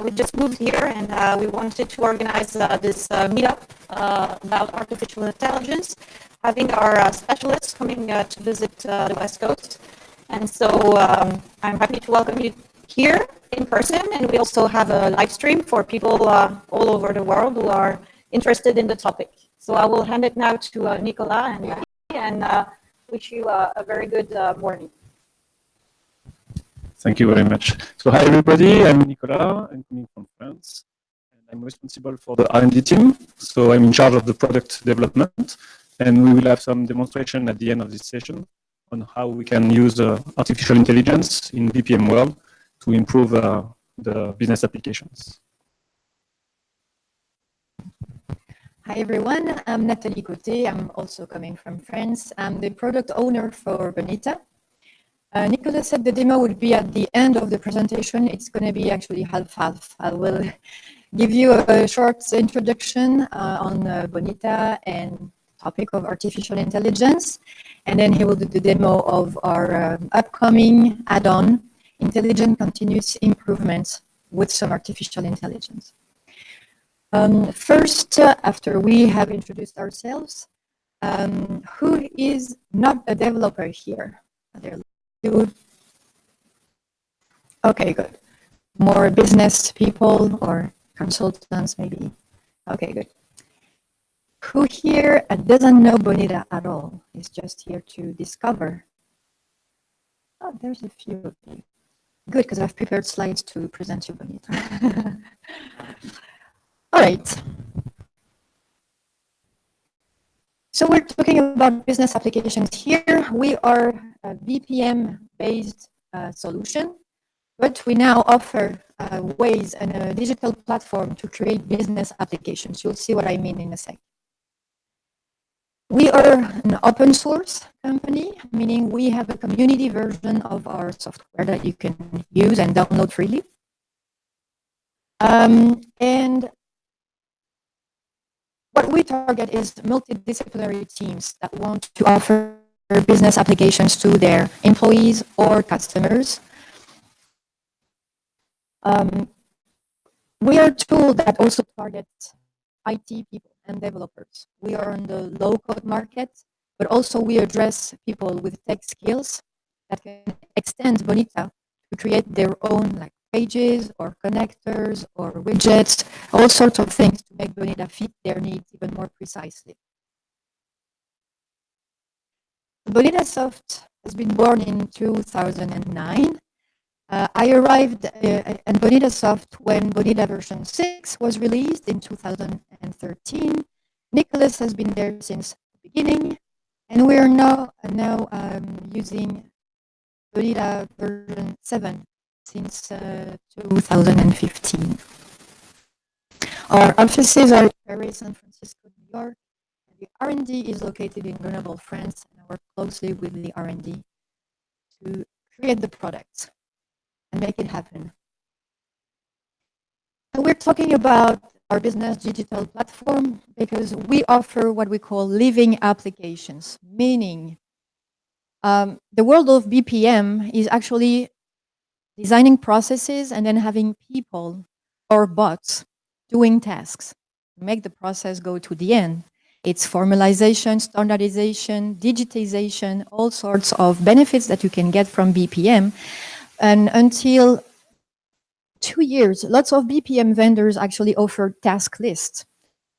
We just moved here, and we wanted to organize this meetup about artificial intelligence, having our specialists coming to visit the West Coast. And so I'm happy to welcome you here in person, and we also have a live stream for people all over the world who are interested in the topic. So I will hand it now to Nicolas and wish you a very good morning. Thank you very much. So hi everybody, I'm Nicolas, I'm coming from France, and I'm responsible for the R&D team. So I'm in charge of the product development, and we will have some demonstration at the end of this session on how we can use artificial intelligence in BPM world to improve the business applications. Hi everyone, I'm Natalie Cotté. I'm also coming from France. I'm the product owner for Bonita. Nicolas said the demo would be at the end of the presentation. It's going to be actually half-half. I will give you a short introduction on Bonita and topic of artificial intelligence, and then he will do the demo of our upcoming add-on, Intelligent Continuous Improvement with some artificial intelligence. First, after we have introduced ourselves, who is not a developer here? There you. Okay, good. More business people or consultants, maybe. Okay, good. Who here doesn't know Bonita at all? Is just here to discover. Oh, there's a few of you. Good, because I've prepared slides to present you Bonita. All right. So we're talking about business applications here. We are a BPM-based solution, but we now offer ways and a digital platform to create business applications. You'll see what I mean in a sec. We are an open source company, meaning we have a community version of our software that you can use and download freely. And what we target is multidisciplinary teams that want to offer business applications to their employees or customers. We are a tool that also targets IT people and developers. We are on the low-code market, but also we address people with tech skills that can extend Bonita to create their own pages or connectors or widgets, all sorts of things to make Bonita fit their needs even more precisely. Bonitasoft has been born in 2009. I arrived at Bonitasoft when Bonita version 6 was released in 2013. Nicolas has been there since the beginning, and we are now using Bonita version 7 since 2015. Our offices are in Paris, San Francisco, New York. The R&D is located in Grenoble, France, and I work closely with the R&D to create the products and make it happen. And we're talking about our business digital platform because we offer what we call living applications, meaning the world of BPM is actually designing processes and then having people or bots doing tasks to make the process go to the end. It's formalization, standardization, digitization, all sorts of benefits that you can get from BPM. And until 2 years, lots of BPM vendors actually offer task lists.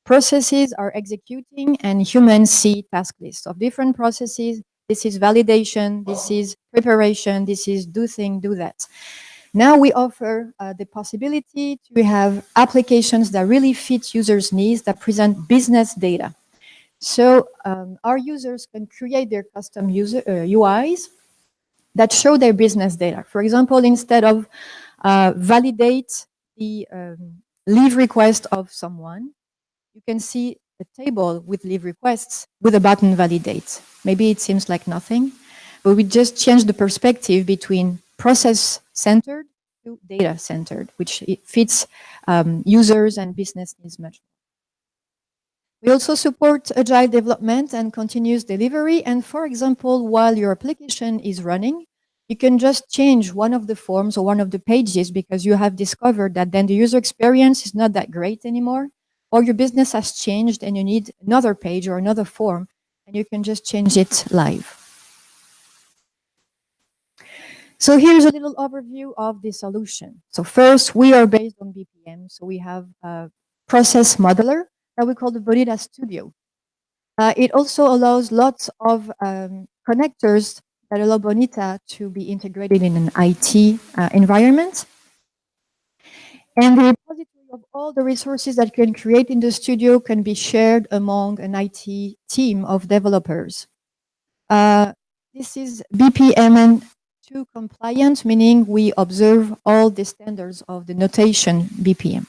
Processes are executing and humans see task lists of different processes. This is validation, this is preparation, this is do thing, do that. Now we offer the possibility to have applications that really fit users' needs, that present business data. So our users can create their custom UIs that show their business data. For example, instead of validate the leave request of someone, you can see a table with leave requests with a button validate. Maybe it seems like nothing, but we just change the perspective between process-centered to data-centered, which it fits users and business needs much more. We also support agile development and continuous delivery. And for example, while your application is running, you can just change one of the forms or one of the pages because you have discovered that then the user experience is not that great anymore, or your business has changed and you need another page or another form, and you can just change it live. So here's a little overview of the solution. So first, we are based on BPM. So we have a process modeler that we call the Bonita Studio. It also allows lots of connectors that allow Bonita to be integrated in an IT environment. And the repository of all the resources that you can create in the studio can be shared among an IT team of developers. This is BPMN2 compliant, meaning we observe all the standards of the notation BPM.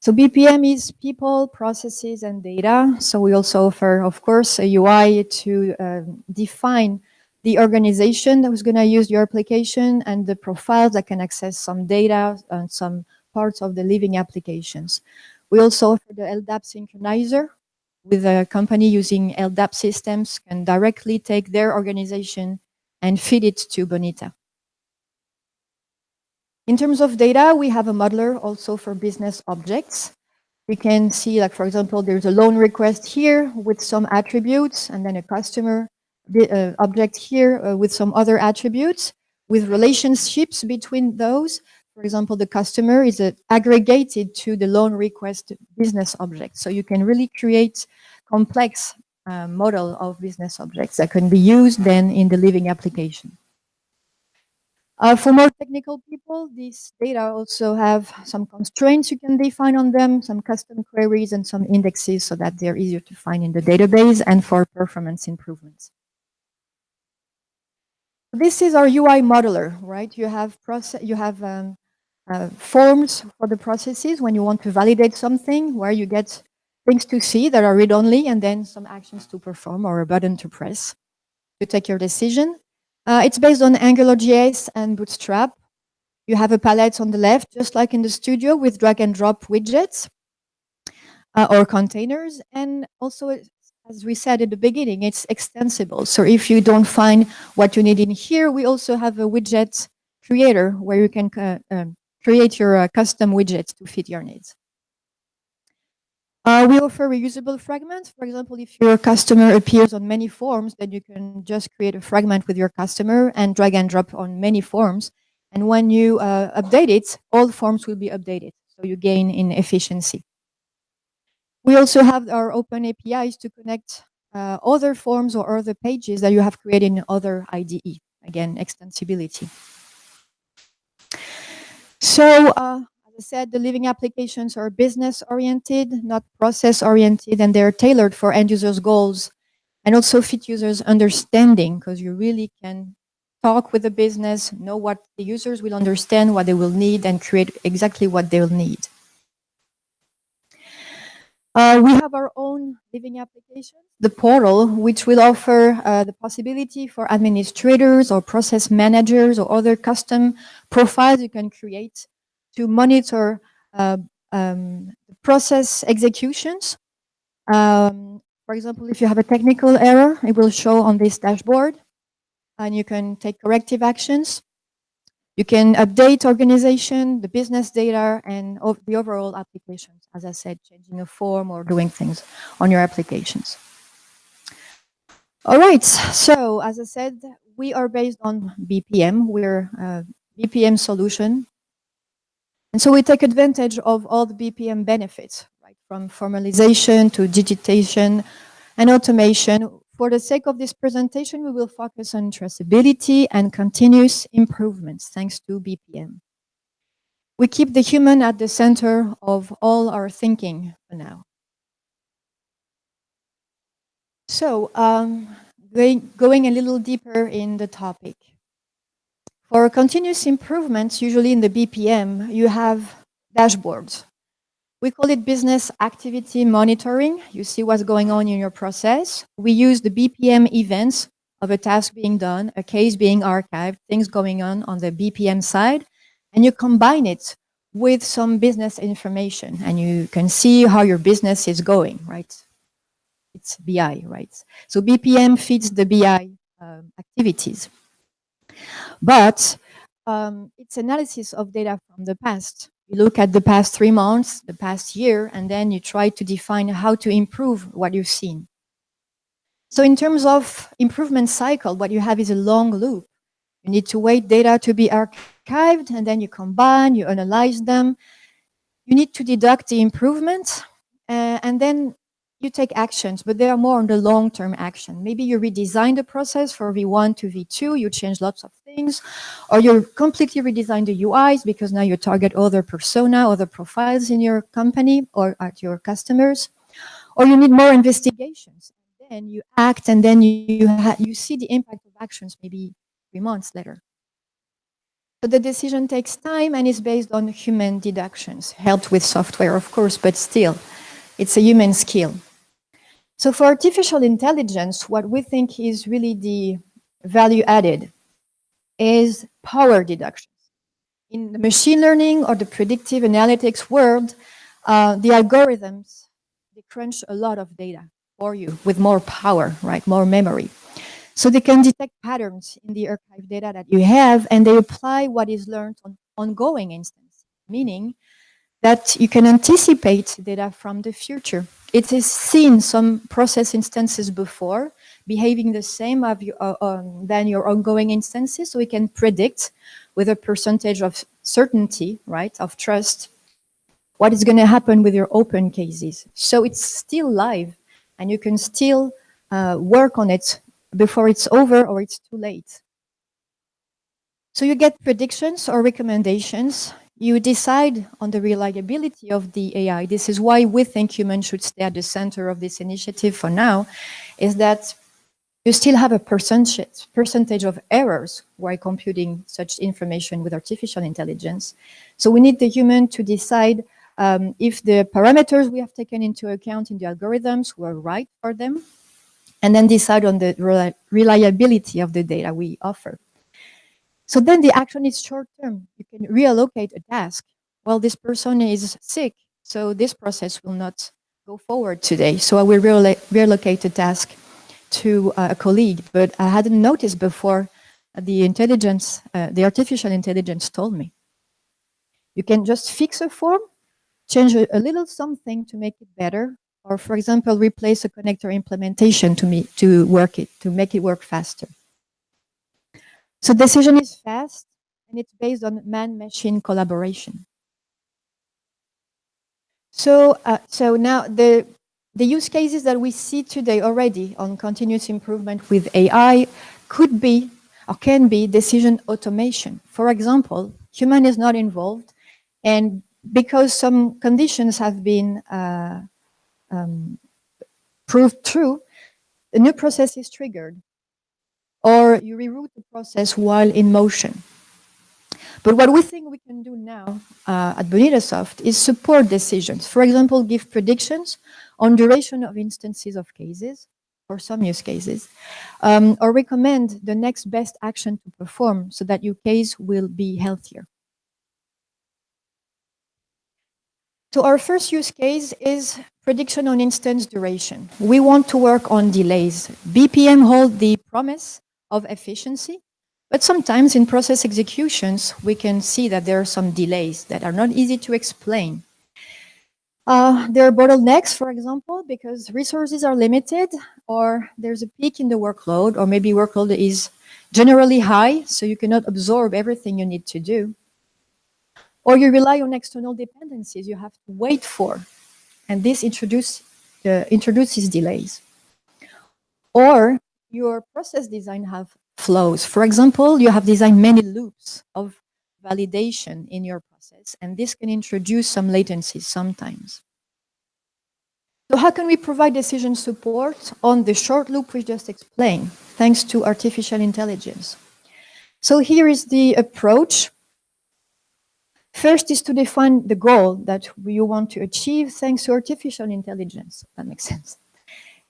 So BPM is people, processes, and data. So we also offer, of course, a UI to define the organization that was going to use your application and the profiles that can access some data and some parts of the living applications. We also offer the LDAP synchronizer with a company using LDAP systems can directly take their organization and feed it to Bonita. In terms of data, we have a modeler also for business objects. We can see, like, for example, there's a loan request here with some attributes, and then a customer object here with some other attributes with relationships between those. For example, the customer is aggregated to the loan request business object. So you can really create complex model of business objects that can be used then in the living application. For more technical people, these data also have some constraints you can define on them, some custom queries and some indexes so that they're easier to find in the database and for performance improvements. This is our UI modeler, right? You have forms for the processes when you want to validate something where you get things to see that are read-only and then some actions to perform or a button to press to take your decision. It's based on AngularJS and Bootstrap. You have a palette on the left, just like in the studio with drag and drop widgets or containers. And also, as we said at the beginning, it's extensible. So if you don't find what you need in here, we also have a widget creator where you can create your custom widgets to fit your needs. We offer reusable fragments. For example, if your customer appears on many forms, then you can just create a fragment with your customer and drag and drop on many forms. And when you update it, all forms will be updated. So you gain in efficiency. We also have our open APIs to connect other forms or other pages that you have created in other IDE. Again, extensibility. So, as I said, the living applications are business-oriented, not process-oriented, and they're tailored for end users' goals and also fit users' understanding, because you really can talk with the business, know what the users will understand, what they will need, and create exactly what they'll need. We have our own living application, the portal, which will offer the possibility for administrators or process managers or other custom profiles you can create to monitor process executions. For example, if you have a technical error, it will show on this dashboard, and you can take corrective actions. You can update organization, the business data, and the overall applications. As I said, changing a form or doing things on your applications. All right, so as I said, we are based on BPM. We're a BPM solution. And so we take advantage of all the BPM benefits, right? From formalization to digitization and automation. For the sake of this presentation, we will focus on traceability and continuous improvements thanks to BPM. We keep the human at the center of all our thinking for now. So going a little deeper in the topic. For continuous improvements, usually in the BPM, you have dashboards. We call it business activity monitoring. You see what's going on in your process. We use the BPM events of a task being done, a case being archived, things going on the BPM side, and you combine it with some business information, and you can see how your business is going, right? it's BI, right? So BPM feeds the BI activities. But it's analysis of data from the past. You look at the past 3 months, the past year, and then you try to define how to improve what you've seen. So in terms of improvement cycle, what you have is a long loop. You need to wait data to be archived, and then you combine, you analyze them. You need to deduct the improvements, and then you take actions, but they are more on the long-term action. Maybe you redesign the process for V1 to V2, you change lots of things, or you completely redesign the UIs because now you target other persona, other profiles in your company or at your customers, or you need more investigations. Then you act, and then you see the impact of actions maybe 3 months later. So the decision takes time and is based on human deductions, helped with software, of course, but still, it's a human skill. So for artificial intelligence, what we think is really the value added is power deduction. In the machine learning or the predictive analytics world, the algorithms, they crunch a lot of data for you with more power, right? More memory. So they can detect patterns in the archive data that you have, and they apply what is learned on ongoing instances, meaning that you can anticipate data from the future. It is seen some process instances before behaving the same than your ongoing instances, so we can predict with a percentage of certainty, right, of trust, what is going to happen with your open cases. So it's still live, and you can still work on it before it's over or it's too late. So you get predictions or recommendations. You decide on the reliability of the AI. This is why we think humans should stay at the center of this initiative for now, is that you still have a percentage of errors while computing such information with artificial intelligence. So we need the human to decide if the parameters we have taken into account in the algorithms were right for them, and then decide on the reliability of the data we offer. So then the action is short-term. You can reallocate a task. Well, this person is sick, so this process will not go forward today. So I will reallocate a task to a colleague, but I hadn't noticed before the artificial intelligence told me. You can just fix a form, change a little something to make it better, or for example, replace a connector implementation to make it work faster. So decision is fast, and it's based on man-machine collaboration. So now the use cases that we see today already on continuous improvement with AI could be or can be decision automation. For example, human is not involved, and because some conditions have been proved true, a new process is triggered, or you reroute the process while in motion. But what we think we can do now at Bonitasoft is support decisions. For example, give predictions on duration of instances of cases, for some use cases, or recommend the next best action to perform so that your case will be healthier. So our first use case is prediction on instance duration. We want to work on delays. BPM hold the promise of efficiency, but sometimes in process executions, we can see that there are some delays that are not easy to explain. There are bottlenecks, for example, because resources are limited, or there's a peak in the workload, or maybe workload is generally high, so you cannot absorb everything you need to do. Or you rely on external dependencies you have to wait for, and this introduces delays. Or your process design have flows. For example, you have designed many loops of validation in your process, and this can introduce some latencies sometimes. So how can we provide decision support on the short loop we just explained, thanks to artificial intelligence? So here is the approach. First is to define the goal that you want to achieve thanks to artificial intelligence. That makes sense.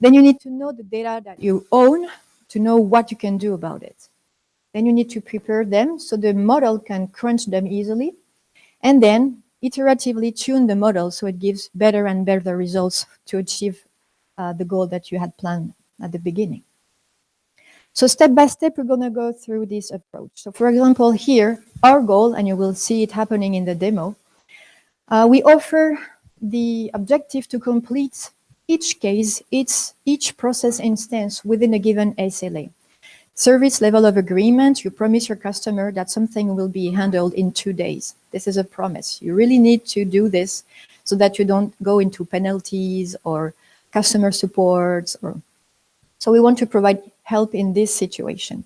Then you need to know the data that you own to know what you can do about it. Then you need to prepare them so the model can crunch them easily, and then iteratively tune the model so it gives better and better results to achieve the goal that you had planned at the beginning. So step by step, we're going to go through this approach. So for example, here, our goal, and you will see it happening in the demo, we offer the objective to complete each case, each process instance within a given SLA. Service level of agreement, you promise your customer that something will be handled in 2 days. This is a promise. You really need to do this so that you don't go into penalties or customer supports. So we want to provide help in this situation.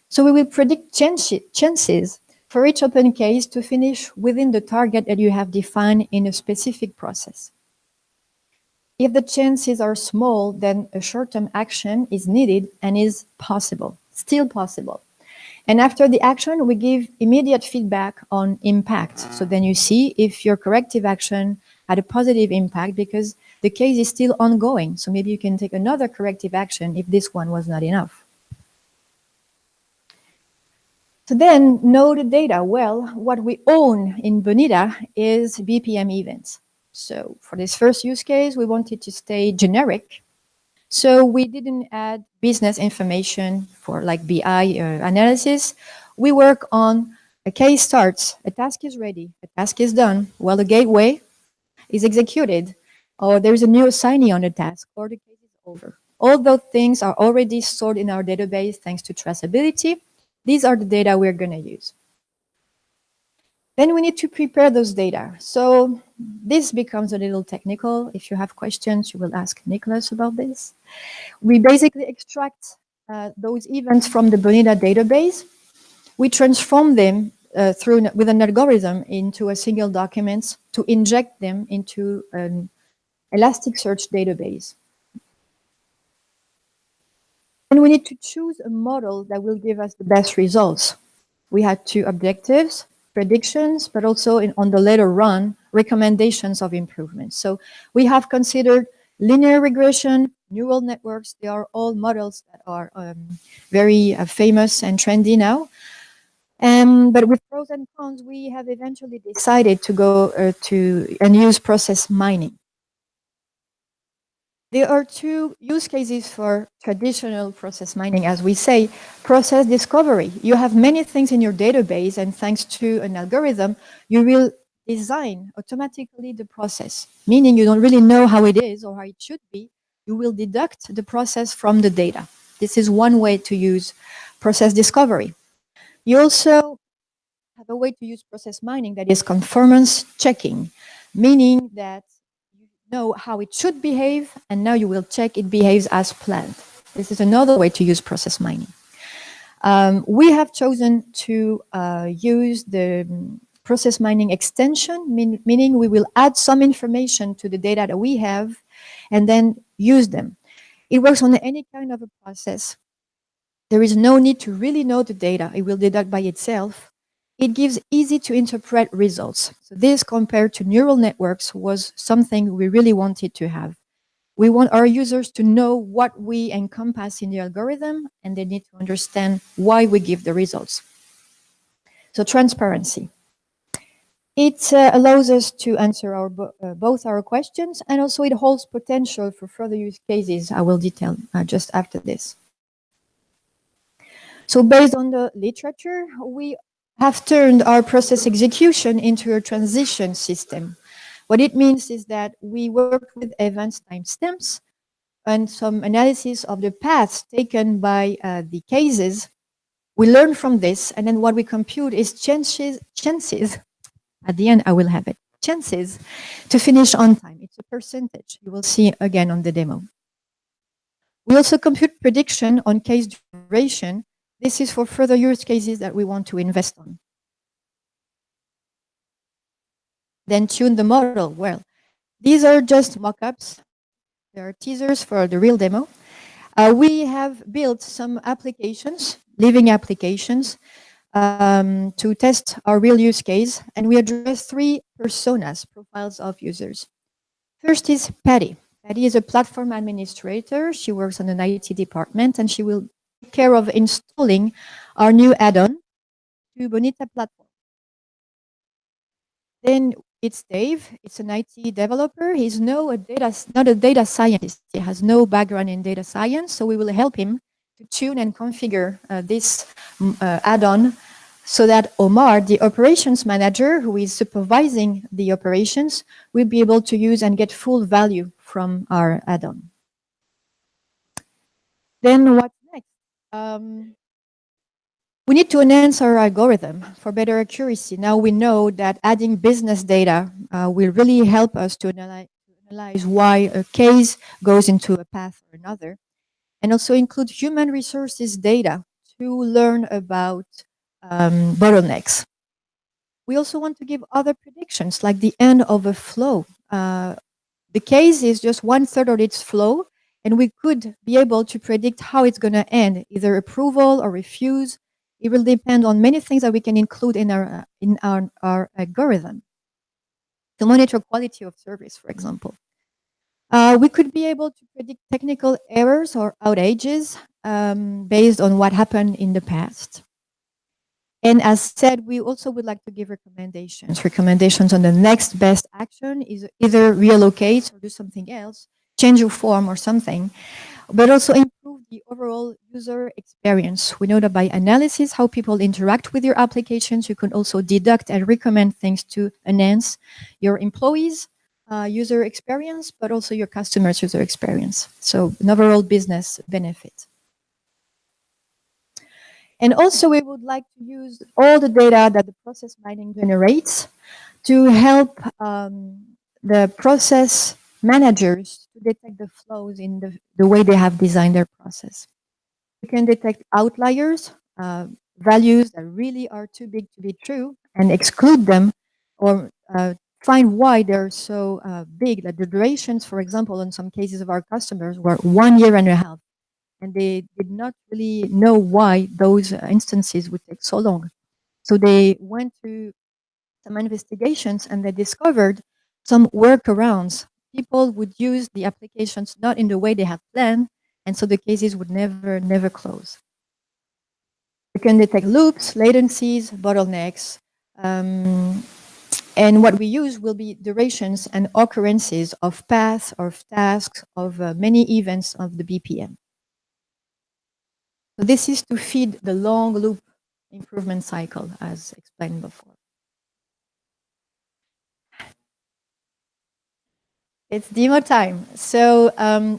So we will predict chances for each open case to finish within the target that you have defined in a specific process. If the chances are small, then a short-term action is needed and is possible, still possible. And after the action, we give immediate feedback on impact. So then you see if your corrective action had a positive impact because the case is still ongoing. So maybe you can take another corrective action if this one was not enough. So then know the data. Well, what we own in Bonita is BPM events. So for this first use case, we wanted to stay generic. So we didn't add business information for like BI analysis. We work on a case starts, a task is ready, a task is done, well, the gateway is executed, or there's a new assignee on the task, or the case is over. All those things are already stored in our database thanks to traceability. These are the data we're going to use. Then we need to prepare those data. So this becomes a little technical. If you have questions, you will ask Nicolas about this. We basically extract those events from the Bonita database. We transform them with an algorithm into a single document to inject them into an Elasticsearch database. And we need to choose a model that will give us the best results. We had 2 objectives, predictions, but also on the later run, recommendations of improvements. So we have considered linear regression, neural networks. They are all models that are very famous and trendy now. But with pros and cons, we have eventually decided to go and use process mining. There are 2 use cases for traditional process mining, as we say. Process discovery. You have many things in your database, and thanks to an algorithm, you will design automatically the process, meaning you don't really know how it is or how it should be. You will deduct the process from the data. This is one way to use process discovery. You also have a way to use process mining that is conformance checking, meaning that know how it should behave, and now you will check it behaves as planned. This is another way to use process mining. We have chosen to use the process mining extension, meaning we will add some information to the data that we have and then use them. It works on any kind of a process. There is no need to really know the data. It will deduct by itself. It gives easy to interpret results. So this, compared to neural networks, was something we really wanted to have. We want our users to know what we encompass in the algorithm, and they need to understand why we give the results. So transparency. It allows us to answer both our questions, and also it holds potential for further use cases I will detail just after this. So based on the literature, we have turned our process execution into a transition system. What it means is that we work with events timestamps and some analysis of the paths taken by the cases. We learn from this, and then what we compute is chances, at the end I will have it, chances to finish on time. It's a percentage. You will see again on the demo. We also compute prediction on case duration. This is for further use cases that we want to invest on. Then tune the model. Well, these are just mock-ups. There are teasers for the real demo. We have built some applications, living applications, to test our real use case, and we address 3 personas, profiles of users. First is Patty. Patty is a platform administrator. She works on an IT department, and she will take care of installing our new add-on to Bonita platform. Then It's Dave. It's an IT developer. He's not a data scientist. He has no background in data science, so we will help him to tune and configure this add-on so that Omar, the operations manager who is supervising the operations, will be able to use and get full value from our add-on. Then what's next? We need to enhance our algorithm for better accuracy. Now we know that adding business data will really help us to analyze why a case goes into a path or another, and also include human resources data to learn about bottlenecks. We also want to give other predictions, like the end of a flow. The case is just 1/3 of its flow, and we could be able to predict how it's going to end, either approval or refuse. It will depend on many things that we can include in our algorithm to monitor quality of service, for example. We could be able to predict technical errors or outages based on what happened in the past. And as said, we also would like to give recommendations. Recommendations on the next best action is either reallocate or do something else, change your form or something, but also improve the overall user experience. We know that by analysis, how people interact with your applications, you can also deduct and recommend things to enhance your employees' user experience, but also your customers' user experience. So an overall business benefit. And also, we would like to use all the data that the process mining generates to help the process managers to detect the flows in the way they have designed their process. We can detect outliers, values that really are too big to be true, and exclude them, or find why they're so big. That the durations, for example, in some cases of our customers were 1 year and a half. And they did not really know why those instances would take so long. So they went through some investigations and they discovered some workarounds. People would use the applications not in the way they had planned, and so the cases would never close. We can detect loops, latencies, bottlenecks, and what we use will be durations and occurrences of paths, of tasks, of many events of the BPM. So this is to feed the long loop improvement cycle, as explained before. It's demo time. So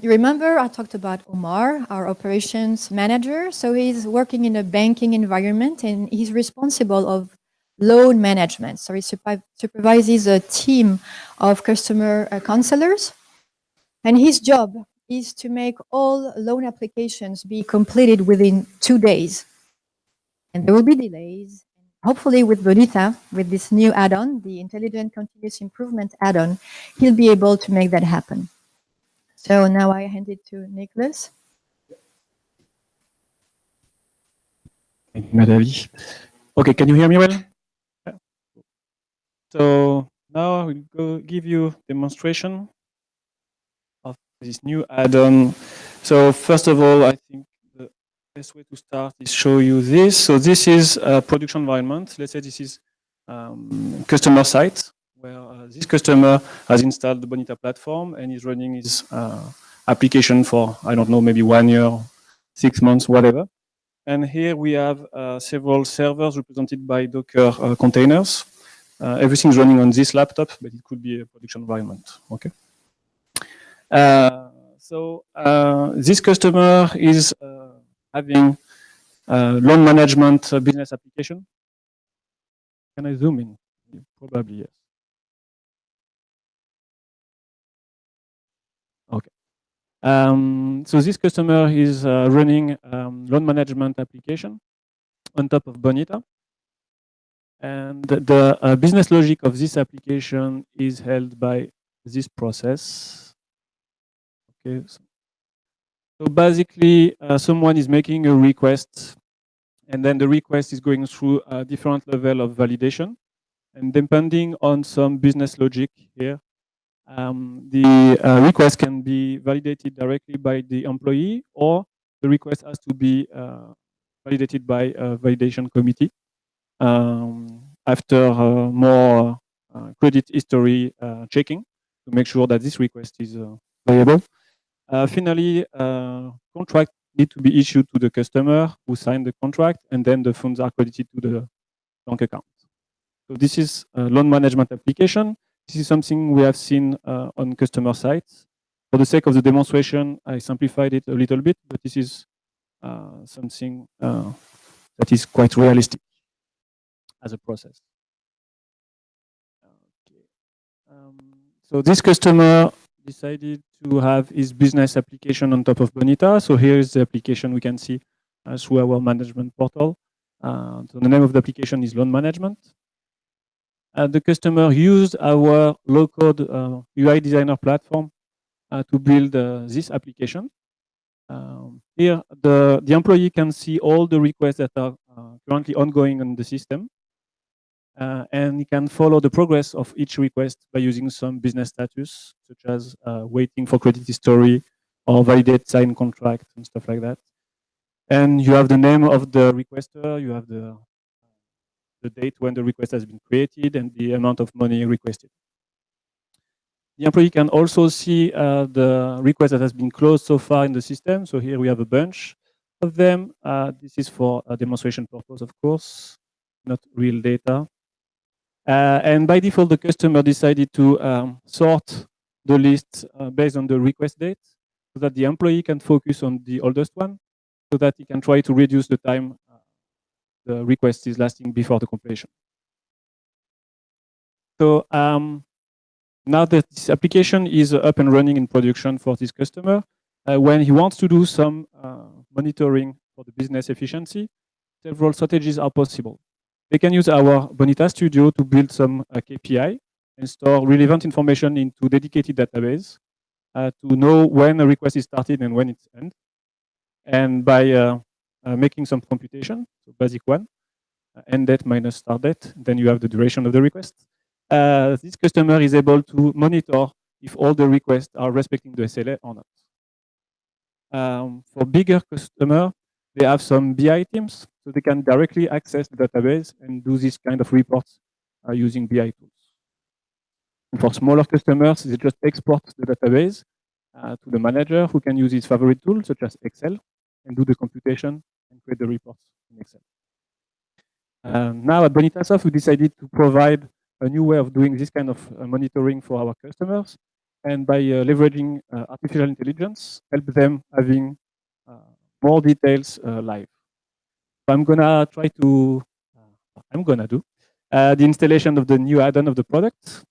you remember I talked about Omar, our operations manager. So he's working in a banking environment and he's responsible of loan management. So he supervises a team of customer counselors. And his job is to make all loan applications be completed within 2 days. And there will be delays. Hopefully with Bonita, with this new add-on, the Intelligent Continuous Improvement add-on, he'll be able to make that happen. So now I hand it to Nicolas. Thank you, Natalie. Okay, can you hear me well? Yeah. So now I will go give you a demonstration of this new add-on. So first of all, I think the best way to start is show you this. So this is a production environment. Let's say this is customer site where this customer has installed the Bonita platform and is running his application for, I don't know, maybe 1 year, 6 months, whatever. And here we have several servers represented by Docker containers. Everything's running on this laptop, but it could be a production environment. Okay. So this customer is having loan management business application. Can I zoom in? Probably yes. Okay. So this customer is running loan management application on top of Bonita. And the business logic of this application is held by this process. Okay. So basically, someone is making a request, and then the request is going through a different level of validation. And depending on some business logic here, the request can be validated directly by the employee, or the request has to be validated by a validation committee after more credit history checking to make sure that this request is viable. Finally, contract need to be issued to the customer who signed the contract, and then the funds are credited to the bank account. So this is a loan management application. This is something we have seen on customer sites. For the sake of the demonstration, I simplified it a little bit, but this is something that is quite realistic as a process. Okay. So this customer decided to have his business application on top of Bonita. So here is the application we can see through our management portal. So the name of the application is Loan Management. The customer used our low-code UI designer platform to build this application. Here, the employee can see all the requests that are currently ongoing on the system. And he can follow the progress of each request by using some business status, such as waiting for credit history or validate signed contract and stuff like that. And you have the name of the requester, you have the date when the request has been created, and the amount of money requested. The employee can also see the request that has been closed so far in the system. So here we have a bunch of them. This is for a demonstration purpose, of course, not real data. And by default, the customer decided to sort the list based on the request date so that the employee can focus on the oldest one, so that he can try to reduce the time the request is lasting before the completion. So now that this application is up and running in production for this customer, when he wants to do some monitoring for the business efficiency, several strategies are possible. They can use our Bonita Studio to build some KPI and store relevant information into dedicated database to know when a request is started and when it's end. And by making some computation, so basic one, end date minus start date, then you have the duration of the request. This customer is able to monitor if all the requests are respecting the SLA or not. For bigger customer, they have some BI teams, so they can directly access the database and do this kind of reports using BI tools. And for smaller customers, they just export the database to the manager, who can use his favorite tool, such as Excel, and do the computation and create the reports in Excel. Now at Bonitasoft, we decided to provide a new way of doing this kind of monitoring for our customers, and by leveraging artificial intelligence, help them having more details live. So I'm gonna try to, do the installation of the new add-on of the product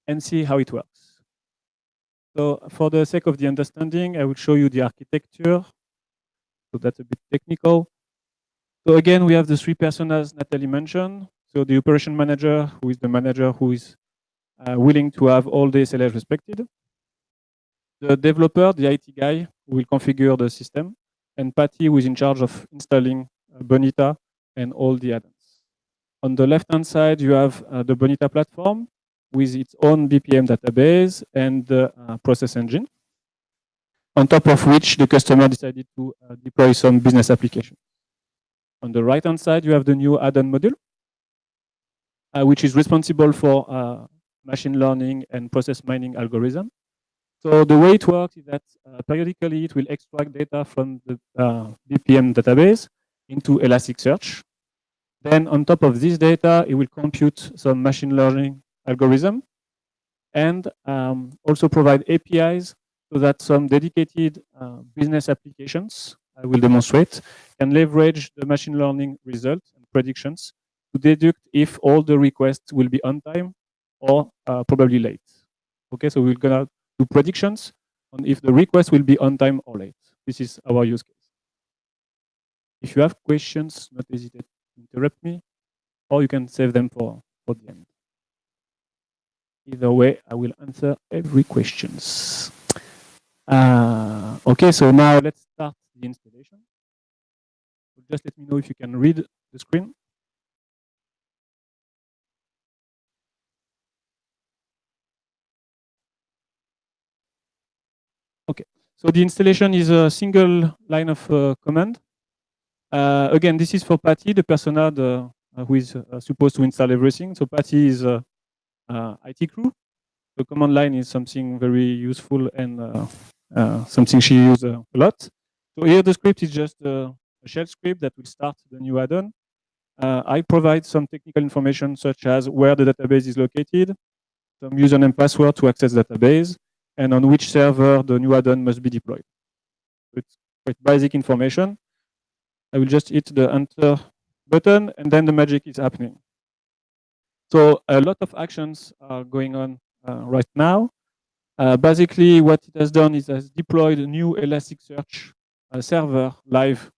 and see how it works. So for the sake of the understanding, I will show you the architecture. So that's a bit technical. So again, we have the three personas Natalie mentioned. So the operation manager, who is the manager who is willing to have all the SLAs respected. The developer, the IT guy, who will configure the system. And Patty, who is in charge of installing Bonita and all the add-ons. On the left-hand side, you have the Bonita platform with its own BPM database and the process engine, on top of which the customer decided to deploy some business application. On the right-hand side, you have the new add-on module, which is responsible for machine learning and process mining algorithm. So the way it works is that periodically it will extract data from the BPM database into Elasticsearch. Then on top of this data, it will compute some machine learning algorithm and also provide APIs so that some dedicated business applications, I will demonstrate, can leverage the machine learning results and predictions to deduct if all the requests will be on time or probably late. Okay, so we're gonna do predictions on if the request will be on time or late. This is our use case. If you have questions, not hesitate to interrupt me, or you can save them for the end. Either way, I will answer every questions. Okay, so now let's start the installation. Just let me know if you can read the screen. Okay, so the installation is a single line of command. Again, this is for Patty, the persona who is supposed to install everything. So Patty is IT crew. The command line is something very useful and something she uses a lot. So here the script is just a shell script that will start the new add-on. I provide some technical information such as where the database is located, some username password to access the database, and on which server the new add-on must be deployed. It's quite basic information. I will just hit the enter button and then the magic is happening. So a lot of actions are going on right now. Basically, what it has done is has deployed a new Elasticsearch server live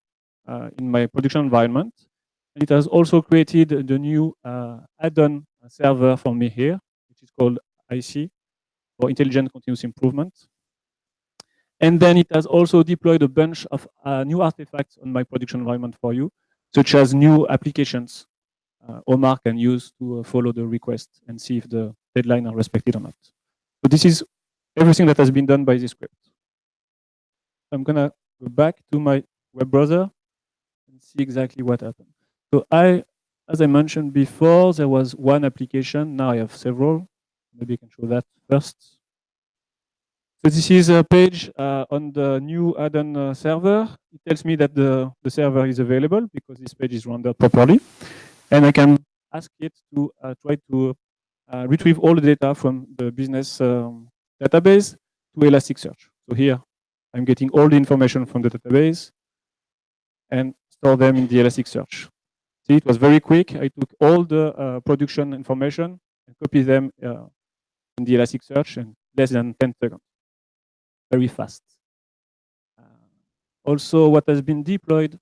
in my production environment. And it has also created the new add-on server for me here, which is called IC, for Intelligent Continuous Improvement. And then it has also deployed a bunch of new artifacts on my production environment for you, such as new applications Omar can use to follow the request and see if the deadline are respected or not. So this is everything that has been done by this script. I'm gonna go back to my web browser and see exactly what happened. So as I mentioned before, there was one application. Now I have several. Maybe I can show that first. So this is a page on the new add-on server. It tells me that the server is available because this page is rendered properly. And I can ask it to try to retrieve all the data from the business database to Elasticsearch. So here, I'm getting all the information from the database and store them in the Elasticsearch. See, it was very quick. I took all the production information and copied them in the Elasticsearch in less than 10 seconds. Very fast. Also, what has been deployed,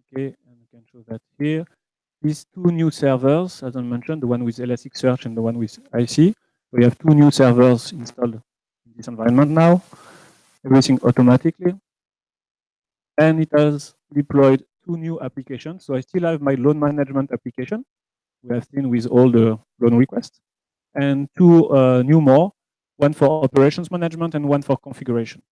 okay, and I can show that here, these two new servers, as I mentioned, the one with Elasticsearch and the one with IC. We have two new servers installed in this environment now, everything automatically. And it has deployed two new applications. So I still have my loan management application. We have seen with all the loan requests. And two new more, one for operations management and one for configuration.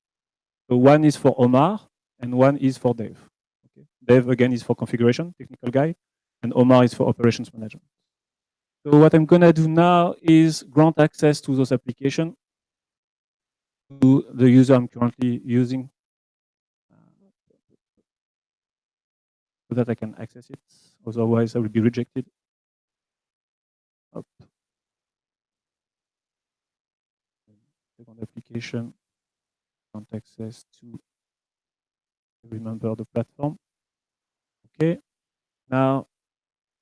So one is for Omar and one is for Dave. Okay. Dave, again, is for configuration, technical guy, and Omar is for operations management. So what I'm gonna do now is grant access to those applications to the user I'm currently using so that I can access it. Otherwise, I will be rejected. Up. Second application, grant access to every member of the platform. Okay, now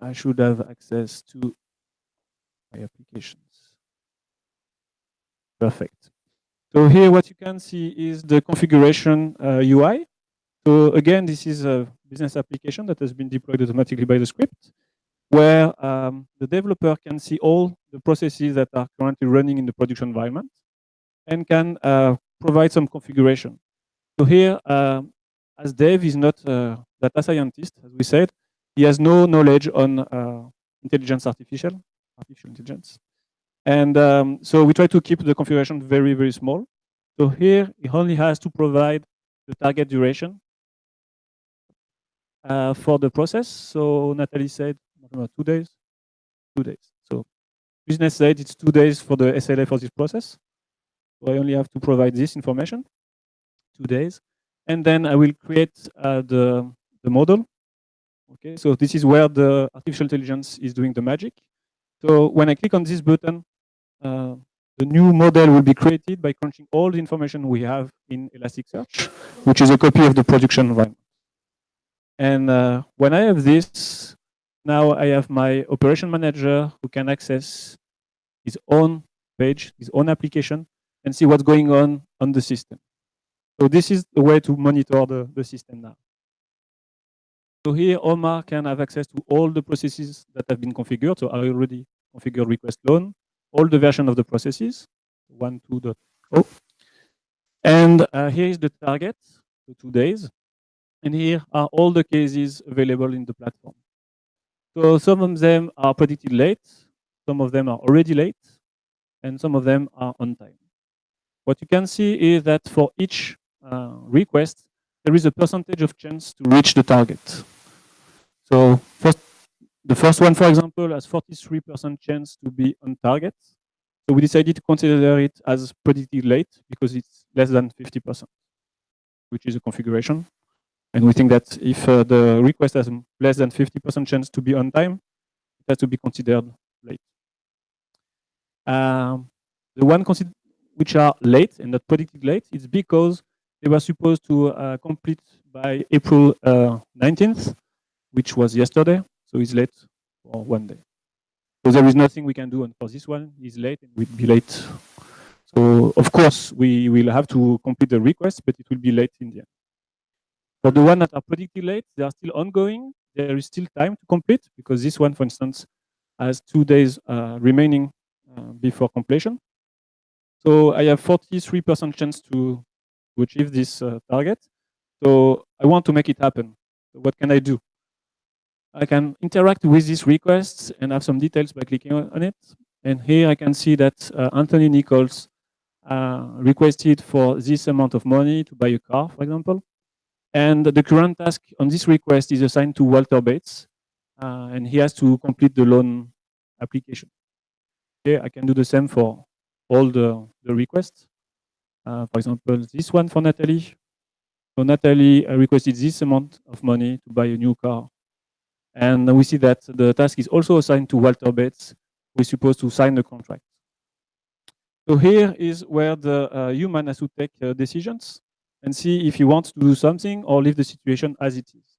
I should have access to my applications. Perfect. So here what you can see is the configuration UI. So again, this is a business application that has been deployed automatically by the script, where the developer can see all the processes that are currently running in the production environment and can provide some configuration. So here, as Dave is not a data scientist, as we said, he has no knowledge on artificial intelligence. And so we try to keep the configuration very, very small. So here, he only has to provide the target duration for the process. So Natalie said, 2 days, 2 days. So business said it's 2 days for the SLA for this process. So I only have to provide this information, 2 days. And then I will create the model. Okay, so this is where the artificial intelligence is doing the magic. So when I click on this button, the new model will be created by crunching all the information we have in Elasticsearch, which is a copy of the production environment. And when I have this, now I have my operation manager who can access his own page, his own application, and see what's going on the system. So this is the way to monitor the system now. So here, Omar can have access to all the processes that have been configured. So I already configured request loan, all the version of the processes, 1.2.0. And here is the target, the 2 days. And here are all the cases available in the platform. So some of them are predicted late, some of them are already late, and some of them are on time. What you can see is that for each request, there is a percentage of chance to reach the target. So first, The first one, for example, has 43% chance to be on target. So we decided to consider it as predicted late because it's less than 50%, which is a configuration. And we think that if the request has less than 50% chance to be on time, it has to be considered late. The one which are late and not predicted late, it's because they were supposed to complete by April 19th, which was yesterday. So it's late for 1 day. So there is nothing we can do for this one. It's late and will be late. So of course we will have to complete the request, but it will be late in the end. For the one that are predicted late, they are still ongoing. There is still time to complete because this one, for instance, has 2 days remaining before completion. So I have 43% chance to achieve this target. So I want to make it happen. So what can I do? I can interact with these requests and have some details by clicking on it. And here I can see that Anthony Nichols requested for this amount of money to buy a car, for example. And the current task on this request is assigned to Walter Bates, and he has to complete the loan application. Okay, I can do the same for all the requests. For example, this one for Natalie. So Natalie requested this amount of money to buy a new car. And we see that the task is also assigned to Walter Bates, who is supposed to sign the contract. So here is where the human has to take decisions and see if he wants to do something or leave the situation as it is.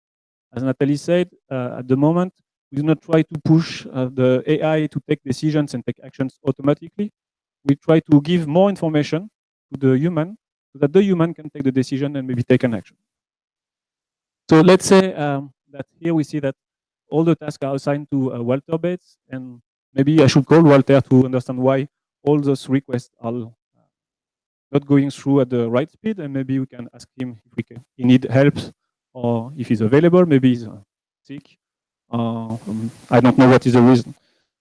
As Natalie said, at the moment, we do not try to push the AI to take decisions and take actions automatically. We try to give more information to the human so that the human can take the decision and maybe take an action. So let's say that here we see that all the tasks are assigned to Walter Bates, and maybe I should call Walter to understand why all those requests are not going through at the right speed, and maybe we can ask him if he need help or if he's available. Maybe he's sick. I don't know what is the reason.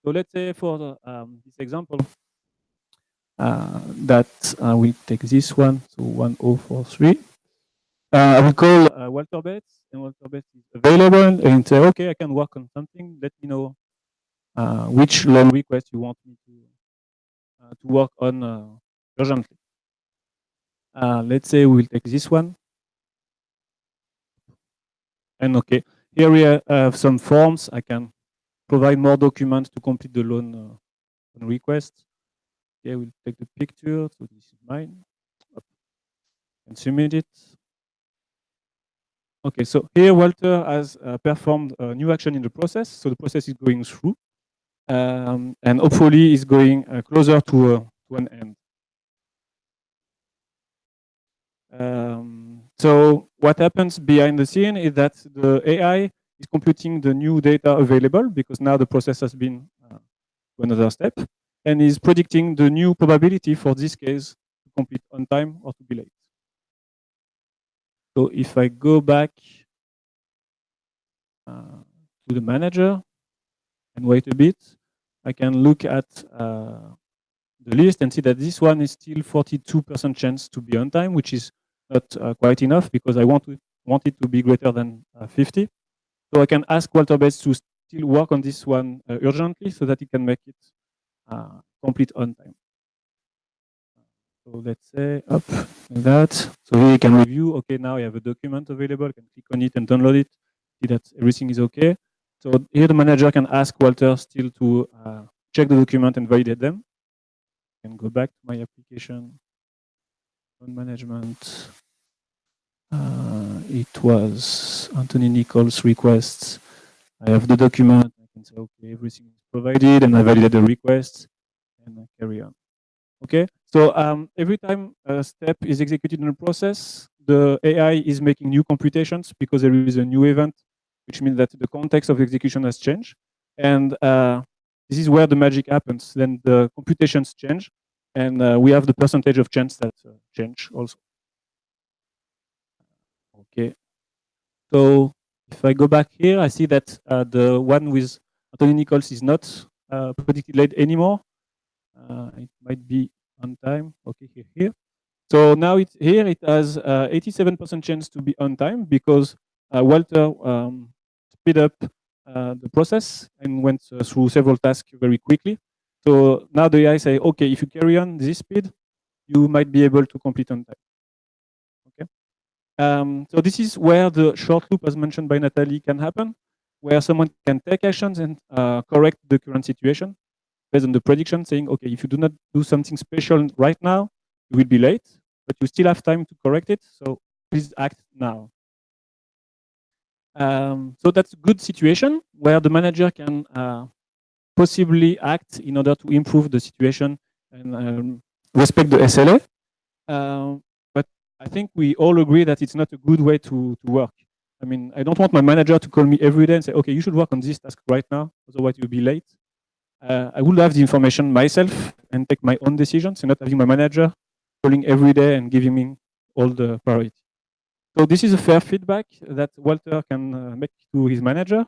So let's say for this example that we take this one, so 1043. I will call Walter Bates, and Walter Bates is available, and say, okay, I can work on something. Let me know which loan request you want me to work on urgently. Let's say we will take this one. And okay, here we have some forms. I can provide more documents to complete the loan request. Okay, we'll take the picture. So this is mine. And submit it. Okay, so here Walter has performed a new action in the process. So the process is going through. And hopefully is going closer to an end. So what happens behind the scene is that the AI is computing the new data available because now the process has been to another step and is predicting the new probability for this case to complete on time or to be late. So if I go back to the manager and wait a bit, I can look at the list and see that this one is still 42% chance to be on time, which is not quite enough because I want it to be greater than 50. So I can ask Walter Bates to still work on this one urgently so that he can make it complete on time. So let's say up like that. So here you can review. Okay, now I have a document available. I can click on it and download it. See that everything is okay. So here the manager can ask Walter still to check the document and validate them. I can go back to my application. On management. It was Anthony Nichols' requests. I have the document. I can say, okay, everything is provided, and I validate the request, and I carry on. Okay, so every time a step is executed in the process, the AI is making new computations because there is a new event, which means that the context of execution has changed. And this is where the magic happens. Then the computations change, and we have the percentage of chance that change also. Okay, so if I go back here, I see that the one with Anthony Nichols is not predicted late anymore. It might be on time. Okay, here. So now it has 87% chance to be on time because Walter speed up the process and went through several tasks very quickly. So now the AI say, okay, if you carry on this speed, you might be able to complete on time. Okay. So this is where the short loop, as mentioned by Natalie, can happen, where someone can take actions and correct the current situation based on the prediction, saying, okay, if you do not do something special right now, you will be late, but you still have time to correct it. So please act now. So that's a good situation where the manager can possibly act in order to improve the situation and respect the SLA. But I think we all agree that it's not a good way to work. I mean, I don't want my manager to call me every day and say, okay, you should work on this task right now, otherwise you'll be late. I would have the information myself and take my own decisions and not having my manager calling every day and giving me all the priority. So this is a fair feedback that Walter can make to his manager.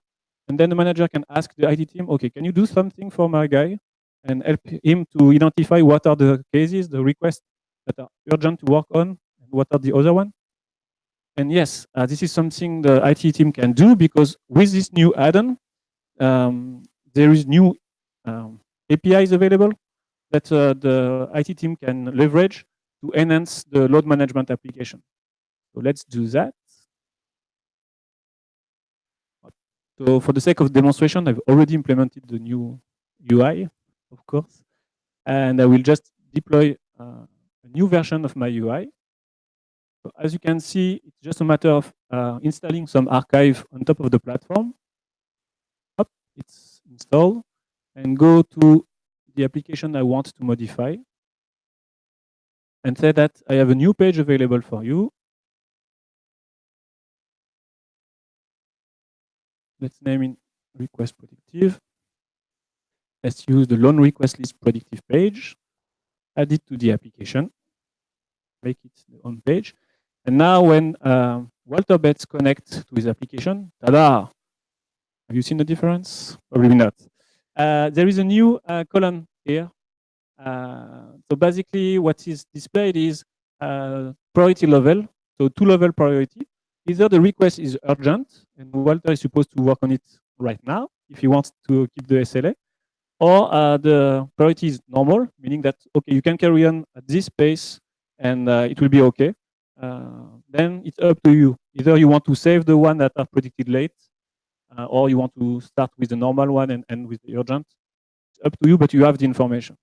And then the manager can ask the IT team, okay, can you do something for my guy and help him to identify what are the cases, the requests that are urgent to work on, and what are the other ones? And yes, this is something the IT team can do because with this new add-on, there is new APIs available that the IT team can leverage to enhance the load management application. So let's do that. So for the sake of demonstration, I've already implemented the new UI, of course, and I will just deploy a new version of my UI. So as you can see, it's just a matter of installing some archive on top of the platform. Up, it's installed, and go to the application I want to modify, and say that I have a new page available for you. Let's name it request predictive. Let's use the loan request list predictive page. Add it to the application. Make it the home page. And now when Walter Betts connects to his application, tada! Have you seen the difference? Probably not. There is a new column here. So basically what is displayed is priority level. So 2-level priority. Either the request is urgent and Walter is supposed to work on it right now if he wants to keep the SLA, or the priority is normal, meaning that, okay, you can carry on at this pace and it will be okay. Then it's up to you. Either you want to save the one that are predicted late, or you want to start with the normal one and end with the urgent. It's up to you, but you have the information.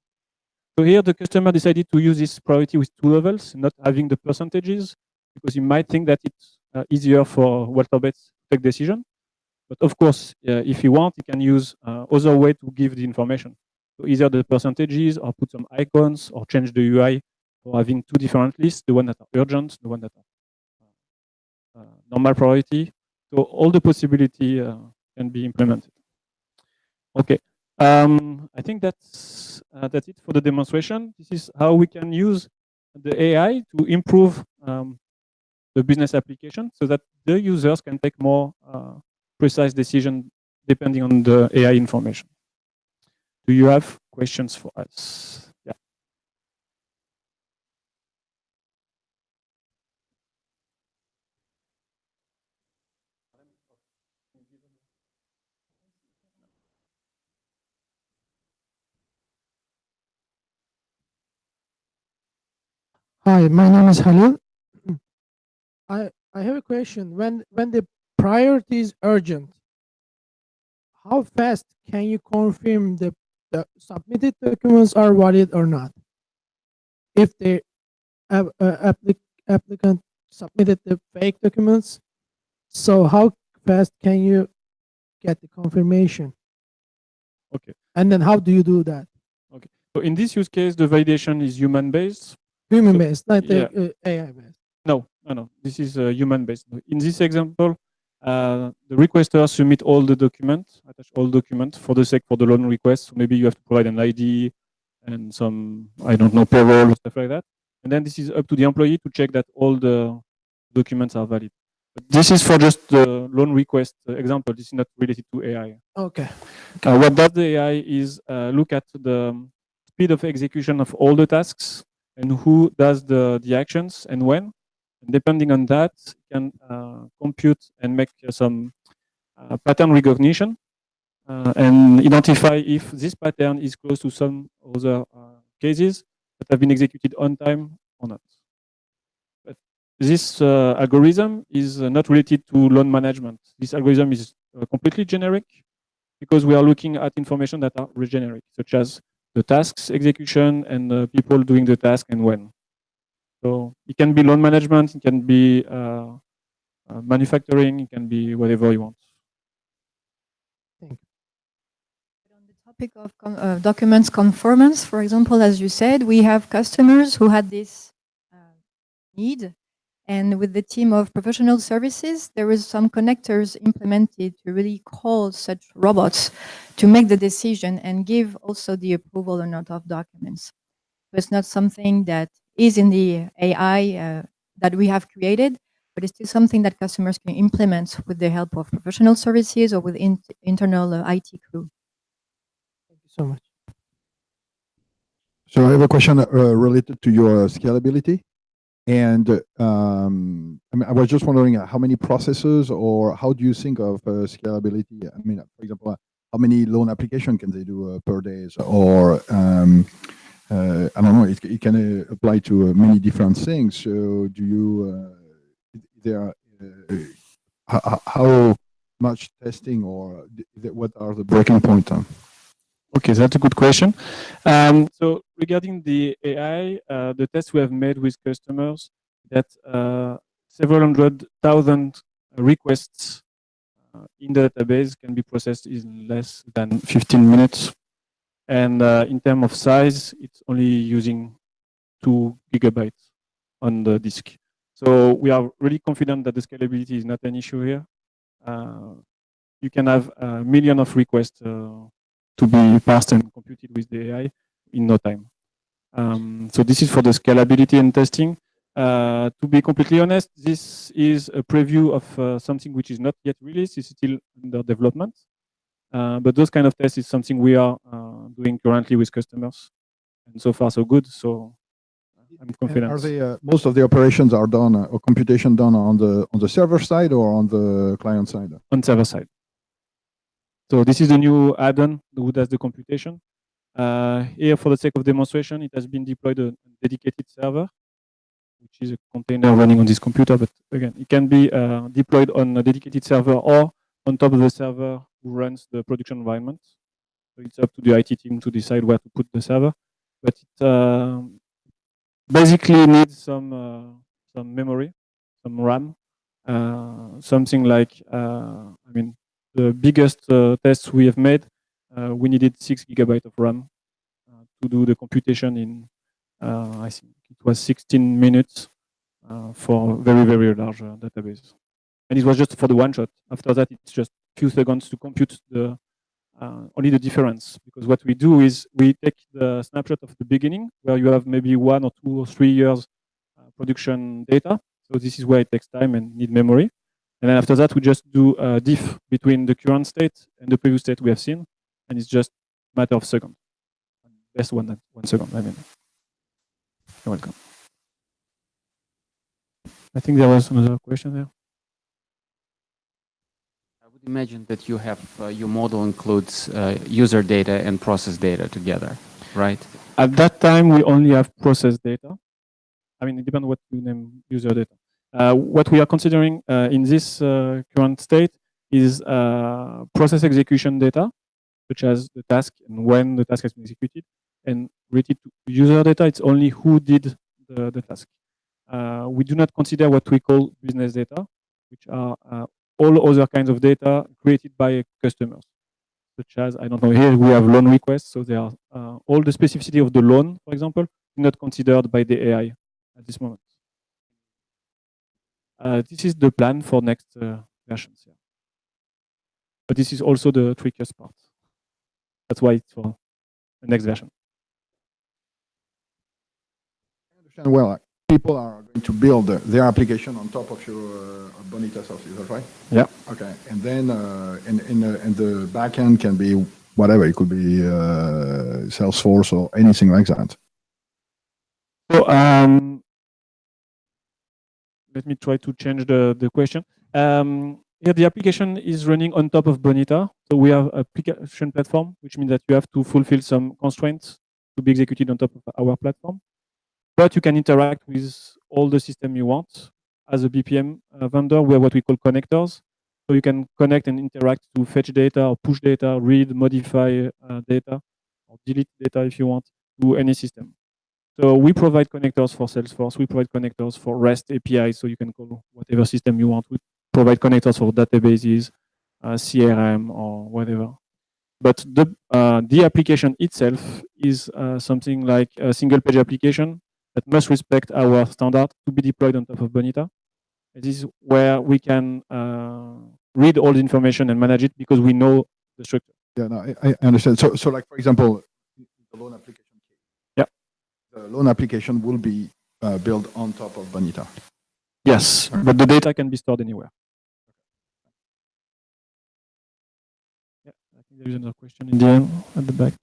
So here the customer decided to use this priority with 2 levels, not having the percentages, because you might think that it's easier for Walter Betts to take decision. But of course, if you want, you can use other way to give the information. So either the percentages, or put some icons, or change the UI for having 2 different lists, the one that are urgent, the one that are normal priority. So all the possibility can be implemented. Okay, I think that's it for the demonstration. This is how we can use the AI to improve the business application so that the users can take more precise decision depending on the AI information. Do you have questions for us? Yeah. Hi, my name is Halil. I have a question. When the priority is urgent, how fast can you confirm the submitted documents are valid or not? If the applicant submitted the fake documents, so how fast can you get the confirmation? Okay. And then how do you do that? Okay. So in this use case, the validation is human-based. Human-based, not AI-based. No. This is human-based. In this example, the requester submit all the documents, attach all documents for the loan request. So maybe you have to provide an ID and some, I don't know, payroll or stuff like that. And then this is up to the employee to check that all the documents are valid. But this is for just the loan request example. This is not related to AI. Okay. What does the AI is look at the speed of execution of all the tasks and who does the actions and when. And depending on that, can compute and make some pattern recognition and identify if this pattern is close to some other cases that have been executed on time or not. But this algorithm is not related to loan management. This algorithm is completely generic because we are looking at information that are generic, such as the tasks execution and the people doing the task and when. So it can be loan management, it can be manufacturing, it can be whatever you want. On the topic of documents conformance, for example, as you said, we have customers who had this need. And with the team of professional services, there was some connectors implemented to really call such robots to make the decision and give also the approval or not of documents. So it's not something that is in the AI that we have created, but it's still something that customers can implement with the help of professional services or with internal IT crew. Thank you so much. So I have a question related to your scalability. And I mean, I was just wondering how many processes or how do you think of scalability? I mean, for example, how many loan application can they do per day? Or I don't know, it can apply to many different things. So do you, how much testing or what are the breaking points? Okay, that's a good question. So regarding the AI, the tests we have made with customers, that several 100,000 requests in the database can be processed in less than 15 minutes. And in terms of size, it's only using 2 gigabytes on the disk. So we are really confident that the scalability is not an issue here. You can have a million of requests to be parsed and computed with the AI in no time. So this is for the scalability and testing. To be completely honest, this is a preview of something which is not yet released. It's still under development. But those kind of tests is something we are doing currently with customers. And so far, so good. So I'm confident. Are they, most of the operations are done or computation done on the server side or on the client side? On server side. So this is the new add-on who does the computation. Here, for the sake of demonstration, it has been deployed a dedicated server, which is a container running on this computer. But again, it can be deployed on a dedicated server or on top of the server who runs the production environment. So it's up to the IT team to decide where to put the server. But it basically needs some memory, some RAM, something like, I mean, the biggest tests we have made, we needed 6 gigabytes of RAM to do the computation in, I think it was 16 minutes for very, very large database. And it was just for the one shot. After that, it's just a few seconds to compute the only the difference. Because what we do is we take the snapshot of the beginning, where you have maybe 1 or 2 or 3 years production data. So this is where it takes time and need memory. And then after that, we just do a diff between the current state and the previous state we have seen. And it's just a matter of seconds. Less 1 second, I mean. You're welcome. I think there was another question there. I would imagine that you have, your model includes user data and process data together, right? At that time, we only have process data. I mean, it depends what you name user data. What we are considering in this current state is process execution data, such as the task and when the task has been executed. And related to user data, it's only who did the task. We do not consider what we call business data, which are all other kinds of data created by customers, such as, I don't know, here we have loan requests. So they are all the specificity of the loan, for example, not considered by the AI at this moment. This is the plan for next versions. Yeah. But this is also the trickiest part. That's why it's for the next version. I understand well. People are going to build their application on top of your Bonitasoft, is that right? Yeah. Okay. And then and the backend can be whatever. It could be Salesforce or anything like that. So let me try to change the question. here the application is running on top of Bonita. So we have application platform, which means that you have to fulfill some constraints to be executed on top of our platform. But you can interact with all the system you want. As a BPM vendor, we have what we call connectors. So you can connect and interact to fetch data or push data, read, modify data, or delete data if you want, to any system. So we provide connectors for Salesforce. We provide connectors for REST API, so you can call whatever system you want. We provide connectors for databases, CRM, or whatever. But the application itself is something like a single-page application that must respect our standard to be deployed on top of Bonita. This is where we can read all the information and manage it because we know the structure. Yeah, no, I understand. So like, for example, the loan application. Yeah. The loan application will be built on top of Bonita. Yes, but the data can be stored anywhere. Yeah, I think there is another question in the end at the back.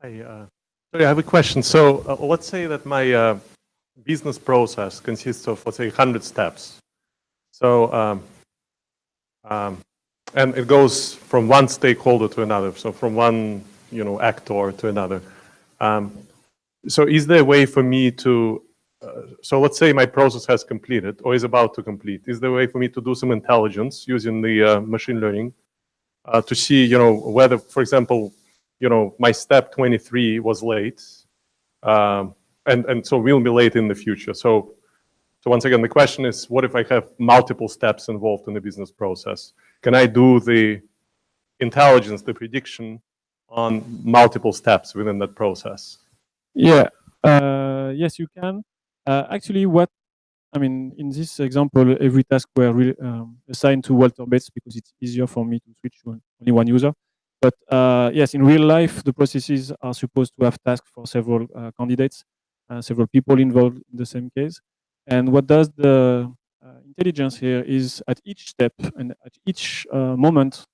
Sorry, I have a question. So let's say that my business process consists of, let's say, 100 steps. So, and it goes from one stakeholder to another. So from one, actor to another. So is there a way for me to, so let's say my process has completed or is about to complete. Is there a way for me to do some intelligence using the machine learning to see, whether, for example, my step 23 was late, and so will be late in the future. So once again, the question is, what if I have multiple steps involved in the business process? Can I do the intelligence, the prediction on multiple steps within that process? Yeah, yes, you can. Actually, in this example, every task were assigned to Walter Bates because it's easier for me to switch to only one user. But yes, in real life, the processes are supposed to have tasks for several candidates, several people involved in the same case. And what does the intelligence here is at each step and at each moment,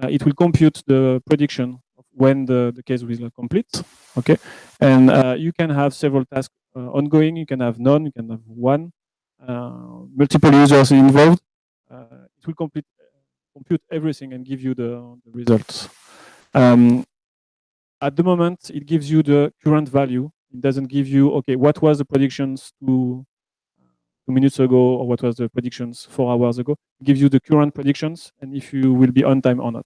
it will compute the prediction of when the case will complete. Okay, and you can have several tasks ongoing. You can have none. You can have one. Multiple users involved. It will compute everything and give you the results. At the moment, it gives you the current value. It doesn't give you, okay, what was the predictions 2 minutes ago, or what was the predictions 4 hours ago. It gives you the current predictions and if you will be on time or not.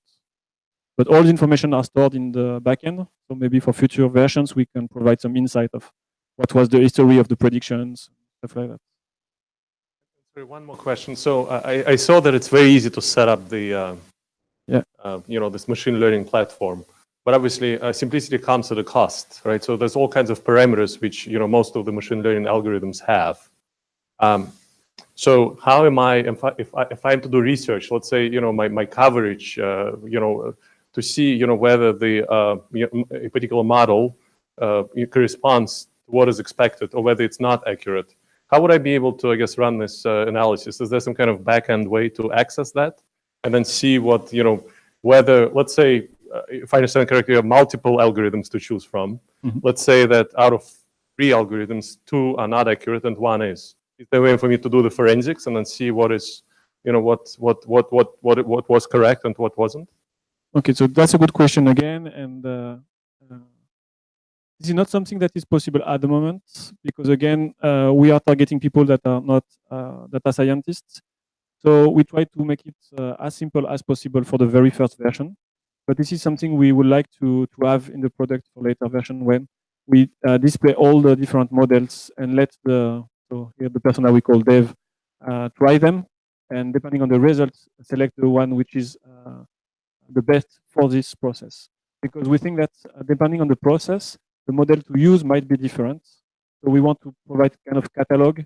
But all the information are stored in the backend. So maybe for future versions, we can provide some insight of what was the history of the predictions, stuff like that. Sorry, one more question. So I saw that it's very easy to set up the, this machine learning platform. But obviously, simplicity comes at a cost, right? So there's all kinds of parameters which most of the machine learning algorithms have. So how am I, if I'm to do research, let's say, my coverage, to see, whether a particular model corresponds to what is expected or whether it's not accurate. How would I be able to, I guess, run this analysis? Is there some kind of back-end way to access that and then see what, whether, let's say, if I understand correctly, you have multiple algorithms to choose from. Mm-hmm. Let's say that out of 3 algorithms, 2 are not accurate and 1 is. Is there a way for me to do the forensics and then see what is, what was correct and what wasn't? Okay, so that's a good question again, and this is not something that is possible at the moment because again, we are targeting people that are not data scientists. So we try to make it as simple as possible for the very first version. But this is something we would like to have in the product for later version when we display all the different models and let so here the person that we call Dev try them, and depending on the results, select the one which is the best for this process. Because we think that depending on the process, the model to use might be different. So we want to provide kind of catalog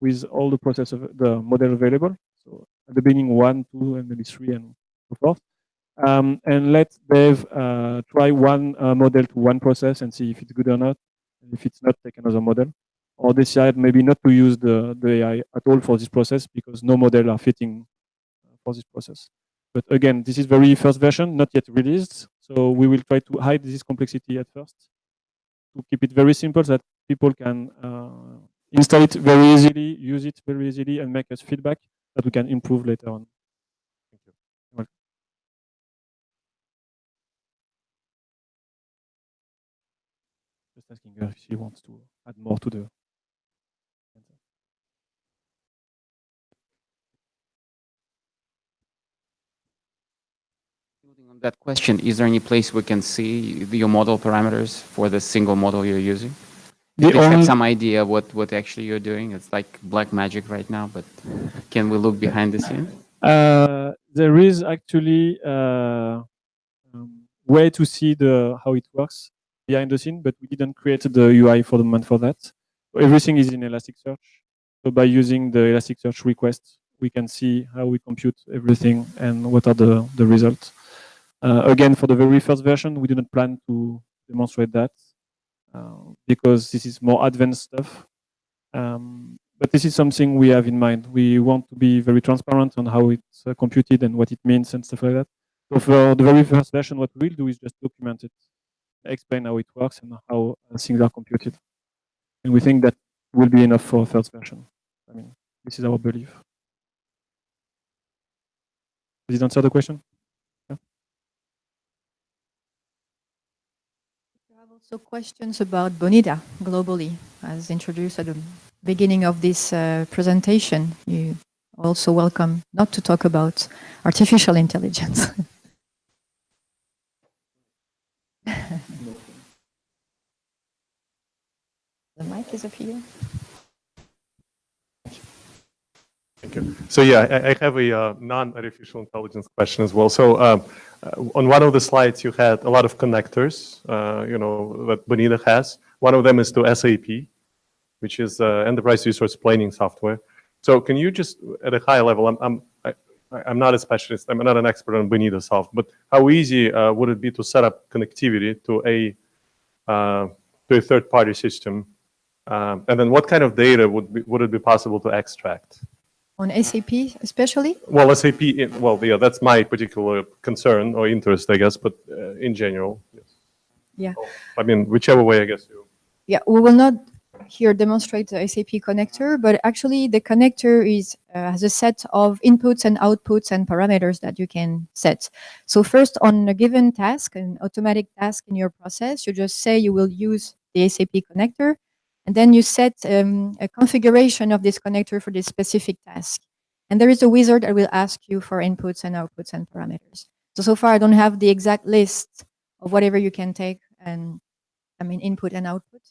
with all the process of the model available. So at the beginning, 1, 2, and maybe 3, and so forth. And let Dev try one model to one process and see if it's good or not. And if it's not, take another model. Or decide maybe not to use the AI at all for this process because no model are fitting for this process. But again, this is very first version, not yet released. So we will try to hide this complexity at first to keep it very simple so that people can install it very easily, use it very easily, and make us feedback that we can improve later on. Thank you. You're welcome. Just asking her if she wants to add more to the answer. Building on that question, is there any place we can see your model parameters for the single model you're using? The We have only- some idea what actually you're doing. It's like black magic right now, but can we look behind the scenes? There is actually way to see how it works behind the scene, but we didn't create the UI for the moment for that. So everything is in Elasticsearch. So by using the Elasticsearch request, we can see how we compute everything and what are the results. Again, for the very first version, we didn't plan to demonstrate that because this is more advanced stuff. But this is something we have in mind. We want to be very transparent on how it's computed and what it means and stuff like that. So for the very first version, what we'll do is just document it, explain how it works and how things are computed. And we think that will be enough for first version. I mean, this is our belief. Does it answer the question? Yeah. You have also questions about Bonita globally, as introduced at the beginning of this presentation. You also welcome not to talk about artificial intelligence. The mic is up here. Thank you. So yeah, I have a non-artificial intelligence question as well. So on one of the slides, you had a lot of connectors, that Bonita has. One of them is to SAP, which is enterprise resource planning software. So can you just, at a high level, I'm not a specialist, I'm not an expert on Bonitasoft, but how easy would it be to set up connectivity to a third-party system? And then what kind of data would it be possible to extract? On SAP especially? Well, SAP, yeah, that's my particular concern or interest, I guess, but in general, yes. Yeah. I mean, whichever way, I guess. Yeah, we will not here demonstrate the SAP connector, but actually the connector has a set of inputs and outputs and parameters that you can set. So first, on a given task, an automatic task in your process, you just say you will use the SAP connector, and then you set a configuration of this connector for this specific task. And there is a wizard that will ask you for inputs and outputs and parameters. So far, I don't have the exact list of whatever you can take and, input and output.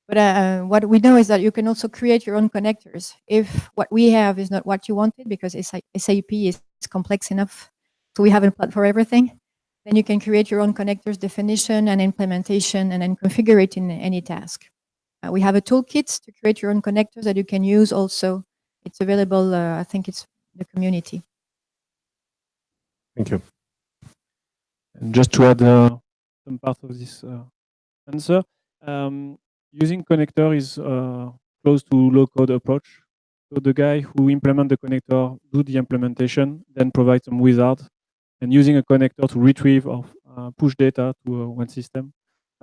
But what we know is that you can also create your own connectors. If what we have is not what you wanted, because SAP is complex enough, so we have a plot for everything, then you can create your own connectors definition and implementation and then configure it in any task. We have a toolkit to create your own connectors that you can use also. It's available, I think it's the community. Thank you. And just to add some part of this answer, using connector is close to low-code approach. So the guy who implement the connector do the implementation, then provide some wizard, and using a connector to retrieve or push data to one system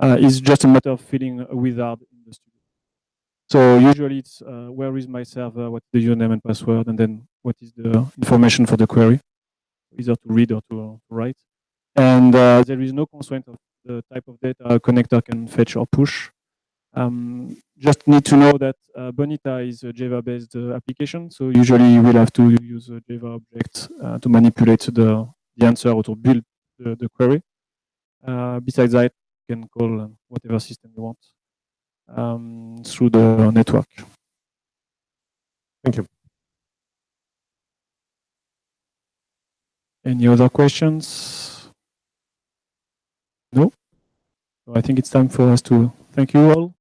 is just a matter of filling a wizard in the studio. So usually it's where is my server, what is the username and password, and then what is the information for the query, either to read or to write. And there is no constraint of the type of data a connector can fetch or push. Just need to know that Bonita is a Java-based application, so usually you will have to use a Java object to manipulate the answer or to build the query. Besides that, you can call whatever system you want through the network. Thank you. Any other questions? No? So I think it's time for us to thank you all.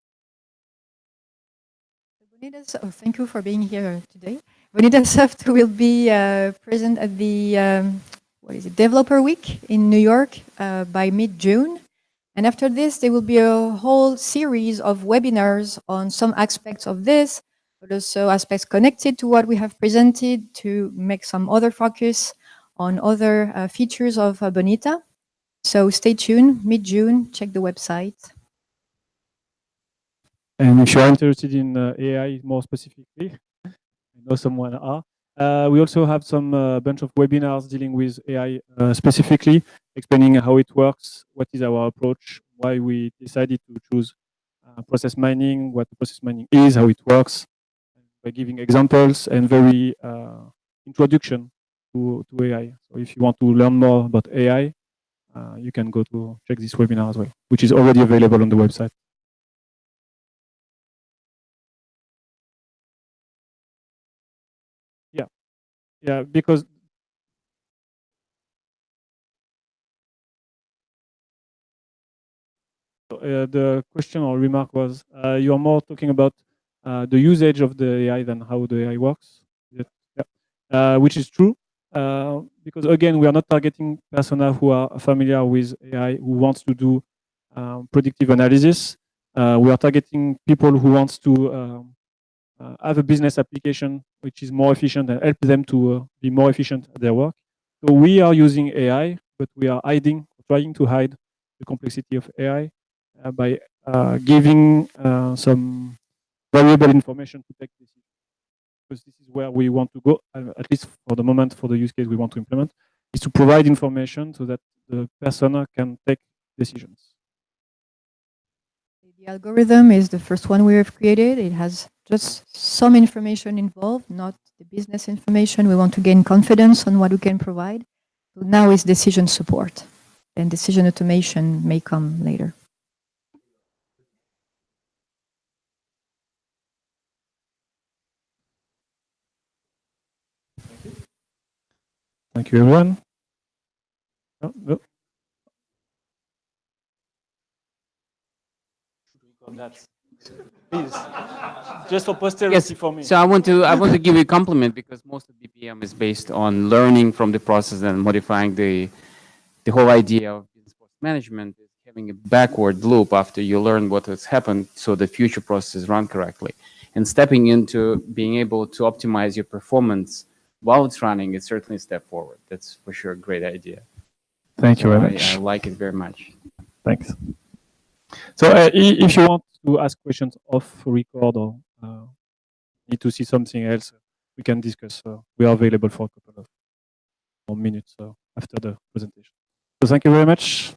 Thank you for being here today. Bonitasoft will be present at the Developer Week in New York by mid-June. And after this, there will be a whole series of webinars on some aspects of this, but also aspects connected to what we have presented to make some other focus on other features of Bonita. So stay tuned, mid-June, check the website. And if you are interested in AI more specifically, I know someone are. We also have some bunch of webinars dealing with AI specifically, explaining how it works, what is our approach, why we decided to choose process mining, what process mining is, how it works, by giving examples and very introduction to AI. So if you want to learn more about AI, you can go to check this webinar as well, which is already available on the website. Yeah, because the question or remark was you are more talking about the usage of the AI than how the AI works. Yeah. Which is true, because again, we are not targeting persona who are familiar with AI, who wants to do predictive analysis. We are targeting people who wants to have a business application which is more efficient and help them to be more efficient at their work. So we are using AI, but we are trying to hide the complexity of AI by giving some valuable information to take decisions. Because this is where we want to go, at least for the moment, for the use case we want to implement, is to provide information so that the persona can take decisions. The algorithm is the first one we have created. It has just some information involved, not the business information. We want to gain confidence on what we can provide. So now is decision support, and decision automation may come later. Thank you, everyone. No. Please, just for posterity for me. So I want to give you a compliment because most of BPM is based on learning from the process and modifying the whole idea of business process management is having a backward loop after you learn what has happened so the future processes run correctly. And stepping into being able to optimize your performance while it's running is certainly a step forward. That's for sure a great idea. Thank you very much. I like it very much. Thanks. So if you want to ask questions off record or need to see something else, we can discuss. We are available for a couple of more minutes after the presentation. So thank you very much.